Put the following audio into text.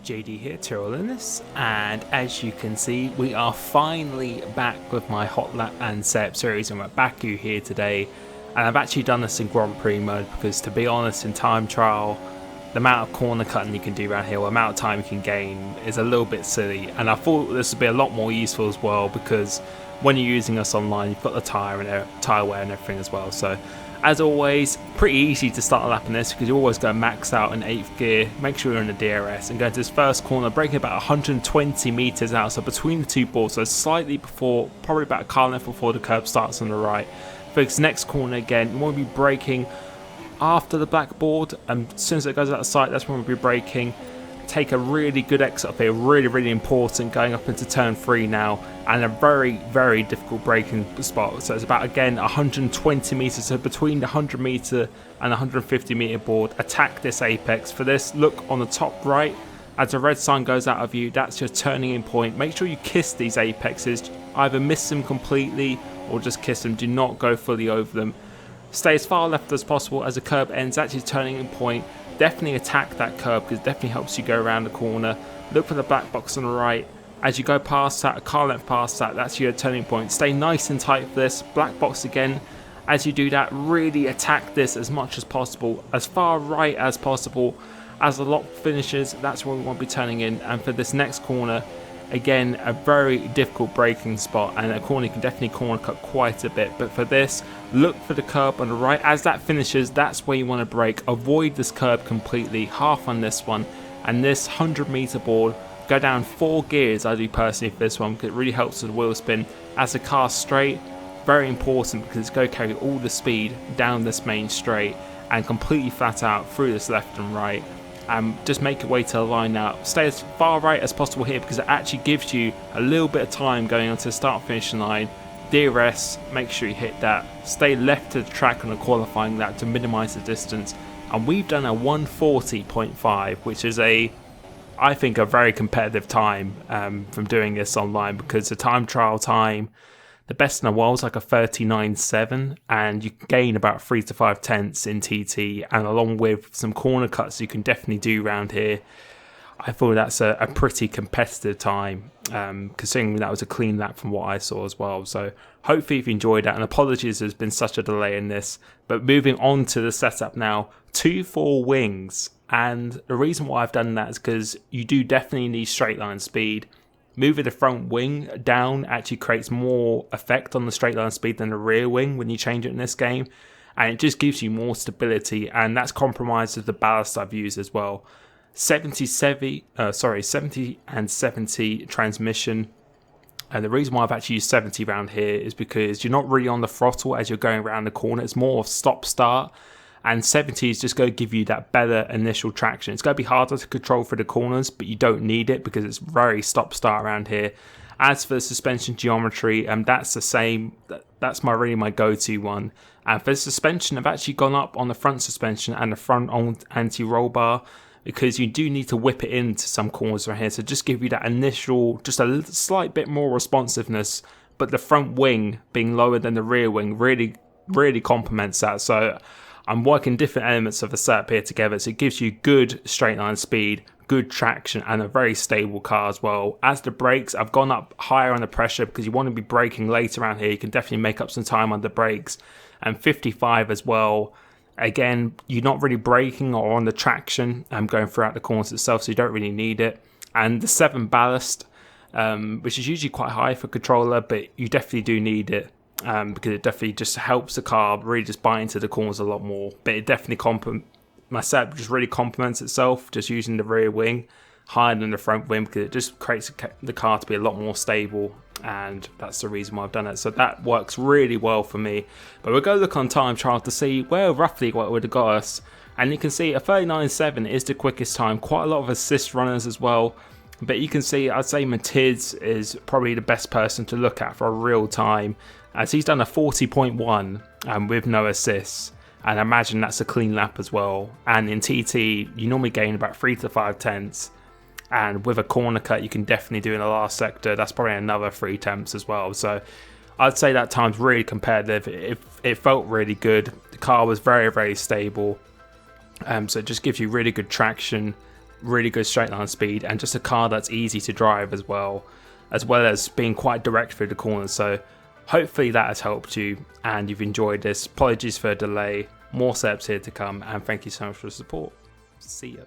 JD here, Tyrolinus, and as you can see, we are finally back with my Hotlap and setup series, and we're at Baku here today. And I've actually done this in Grand Prix mode because, to be honest, in time trial, the amount of corner cutting you can do around here, or the amount of time you can gain, is a little bit silly. And I thought this would be a lot more useful as well because when you're using us online, you've got the tyre wear and everything as well. So, as always, pretty easy to start a lap in this because you always go max out in 8th gear, make sure you're in the DRS, and go into this first corner, braking about 120 metres out, so between the two boards, so slightly before, probably about a car length before the curb starts on the right. For this next corner again, you want to be braking after the black board, and as soon as it goes out of sight, that's when we'll be braking. Take a really good exit up here, really important, going up into turn 3 now, and a very difficult braking spot. So it's about, again, 120 metres, so between the 100 metre and 150 metre board. Attack this apex. For this, look on the top right, as the red sign goes out of view, that's your turning in point. Make sure you kiss these apexes, either miss them completely or just kiss them, do not go fully over them. Stay as far left as possible as the curb ends, actually turning in point. Definitely attack that curb because it definitely helps you go around the corner. Look for the black box on the right. As you go past that, a car length past that, that's your turning point. Stay nice and tight for this. Black box again. As you do that, really attack this as much as possible, as far right as possible. As the lock finishes, that's where we want to be turning in. And for this next corner, again, a very difficult braking spot, and a corner you can definitely corner cut quite a bit. But for this, look for the curb on the right. As that finishes, that's where you want to brake. Avoid this curb completely, half on this one. And this 100 metre board, go down 4 gears, I do personally for this one, because it really helps with the wheel spin. As the car's straight, very important because it's going to carry all the speed down this main straight and completely flat out through this left and right. Just make your way to the line now. Stay as far right as possible here because it actually gives you a little bit of time going onto the start finishing line. DRS, make sure you hit that. Stay left to the track on the qualifying lap to minimise the distance. And we've done a 140.5, which is I think a very competitive time from doing this online, because the time trial time, the best in the world is like a 39.7, and you can gain about 3 to 5 tenths in TT, and along with some corner cuts you can definitely do around here. I thought that's a pretty competitive time, considering that was a clean lap from what I saw as well. So hopefully you've enjoyed that, and apologies there's been such a delay in this. But moving on to the setup now, 2-4 wings, and the reason why I've done that is because you do definitely need straight line speed. Moving the front wing down actually creates more effect on the straight line speed than the rear wing when you change it in this game, and it just gives you more stability, and that's compromised with the ballast I've used as well. 70 and 70 transmission, and the reason why I've actually used 70 around here is because you're not really on the throttle as you're going around the corner. It's more of stop start, and 70 is just going to give you that better initial traction. It's going to be harder to control for the corners, but you don't need it because it's very stop-start around here. As for the suspension geometry, that's the same. That's really my go-to one. And for the suspension, I've actually gone up on the front suspension and the front anti-roll bar because you do need to whip it into some corners right here. So just give you that initial, just a slight bit more responsiveness. But the front wing being lower than the rear wing really complements that. So I'm working different elements of the setup here together, so it gives you good straight line speed, good traction, and a very stable car as well. As the brakes, I've gone up higher on the pressure because you want to be braking late around here. You can definitely make up some time on the brakes. And 55 as well. Again, you're not really braking or on the traction going throughout the corners itself, so you don't really need it. And the 7 ballast, which is usually quite high for a controller, but you definitely do need it. Because it definitely just helps the car really just bite into the corners a lot more. But it definitely my setup just really complements itself, just using the rear wing higher than the front wing, because it just creates the car to be a lot more stable, and that's the reason why I've done it. So that works really well for me. But we'll go look on time trial to see where roughly what would have got us, and you can see a 39.7 is the quickest time. Quite a lot of assist runners as well. But you can see, I'd say Matiz is probably the best person to look at for a real time, as he's done a 40.1 with no assists, and I imagine that's a clean lap as well. And in TT, you normally gain about 3 to 5 tenths, and with a corner cut you can definitely do in the last sector, that's probably another 3 tenths as well. So I'd say that time's really competitive. It felt really good. The car was very stable, so it just gives you really good traction really good straight line speed, and just a car that's easy to drive as well as being quite direct through the corners. So hopefully that has helped you and you've enjoyed this. Apologies for a delay, more setups here to come, and thank you so much for the support. See ya.